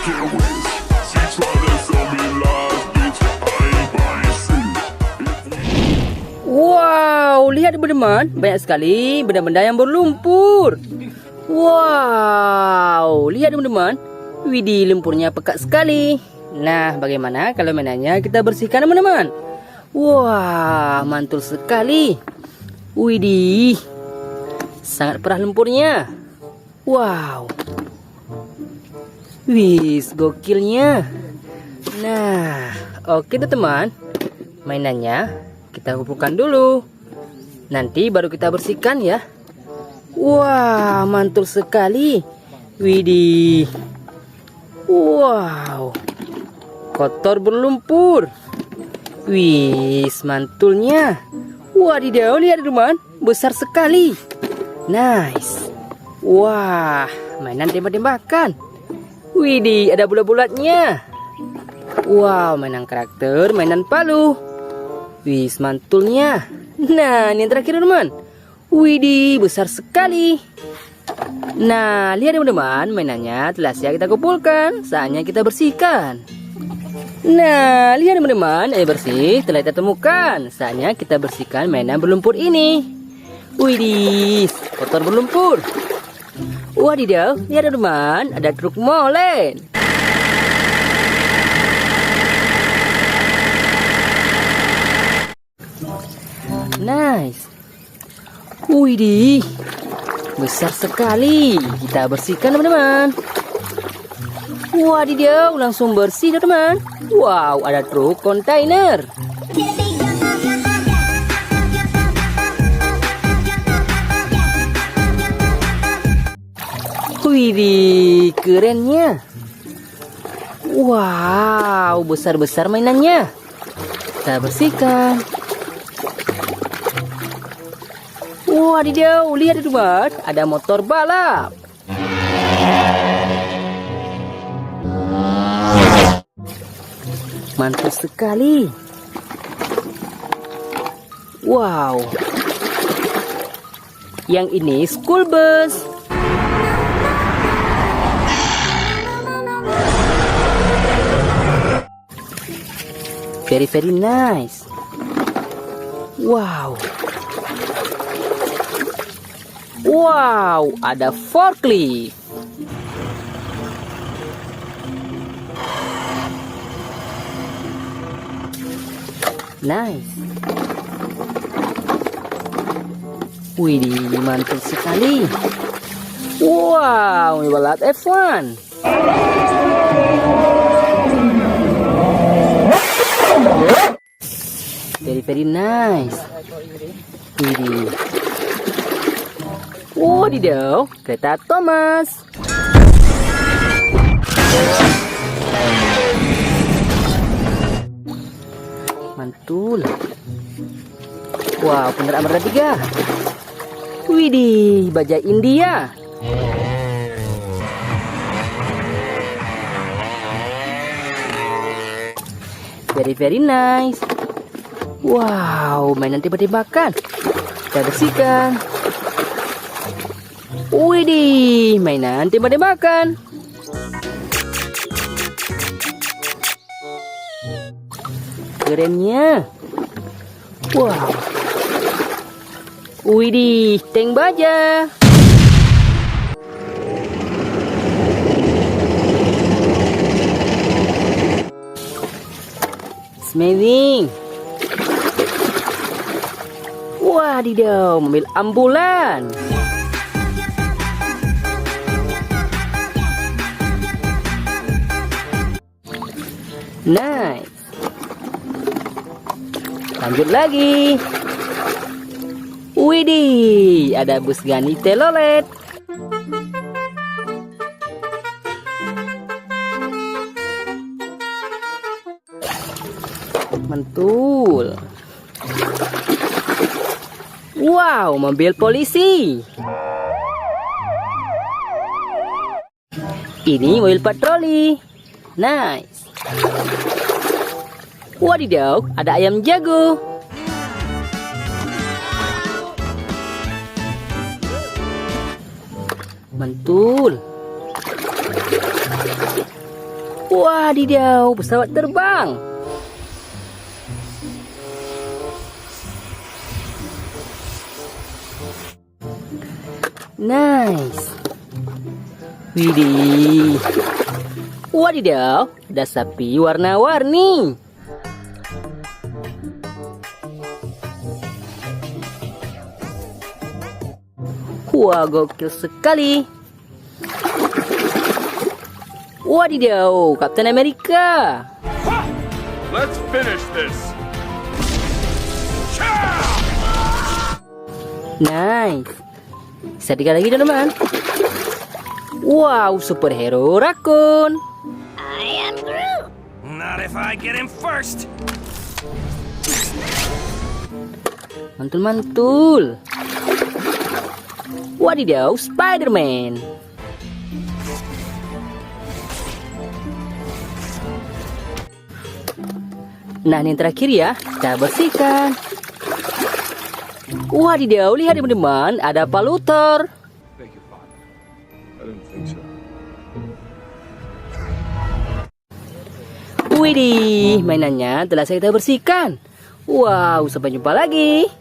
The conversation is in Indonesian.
can't win. She tryna sell me lies, bitch. I ain't buying shit. Wow, lihat teman-teman, banyak sekali benda-benda yang berlumpur. Wow, lihat teman-teman. Widih, lumpurnya pekat sekali. Nah, bagaimana kalau mainannya kita bersihkan teman-teman? Wah, mantul sekali. Widih, sangat perah lumpurnya. Wow. Wis, gokilnya. Nah, oke teman-teman. Mainannya kita kumpulkan dulu. Nanti baru kita bersihkan ya. Wah, mantul sekali. Widih. Wow. Kotor berlumpur. Wis, mantulnya. Wadidaw, lihat teman, besar sekali. Nice. Wah, mainan tembak-tembakan. Widih, ada bulat-bulatnya. Wow, mainan karakter, mainan palu. Wis, mantulnya. Nah, ini yang terakhir teman. Widih, besar sekali. Nah, lihat teman-teman, mainannya telah siap kita kumpulkan. Saatnya kita bersihkan. Nah, lihat teman-teman, air bersih telah kita temukan. Saatnya kita bersihkan mainan berlumpur ini. Widih, kotor berlumpur. Wadidaw, lihat teman, ada truk molen. Nice. Widih, besar sekali. Kita bersihkan teman-teman. Wadidaw, langsung bersih teman-teman. Wow, ada truk kontainer. Widih, kerennya. Wow, besar-besar mainannya. Kita bersihkan. Wadidaw, lihat teman, ada motor balap. Mantul sekali. Wow. Yang ini school bus. Very nice. Wow. Wow, ada forklift. Nice. Widih, mantul sekali. Wow, balap F1. Very nice. Widih. Wadidaw, kereta Thomas. Mantul. Wow, kendaraan roda 3. Widih, bajai India. Very nice. Wow, mainan tembak-tembakan. Kita bersihkan. Widih, mainan tembak-tembakan. Kerennya. Wow. Widih, tank baja. Amazing. Wadidaw, mobil ambulan. Nice. Lanjut lagi. Widih, ada bus Gani telolet. Mantul. Wow, mobil polisi. Ini mobil patroli. Nice. Wadidaw, ada ayam jago. Mantul. Wadidaw, pesawat terbang. Nice. Widih. Wadidaw, ada sapi warna-warni. Wah, gokil sekali. Wadidaw, Kapten Amerika. Let's finish this. Nice. Bisa tiga lagi teman-teman. Wow, superhero Rakun. Not if I get him first. Mantul-mantul. Wadidaw, Spider-Man. Nah, ini yang terakhir ya, kita bersihkan. Wadidaw, lihat teman-teman, ada paluter. Beg your pardon. I didn't think so. Widih, mainannya telah saya bersihkan. Wow, sampai jumpa lagi.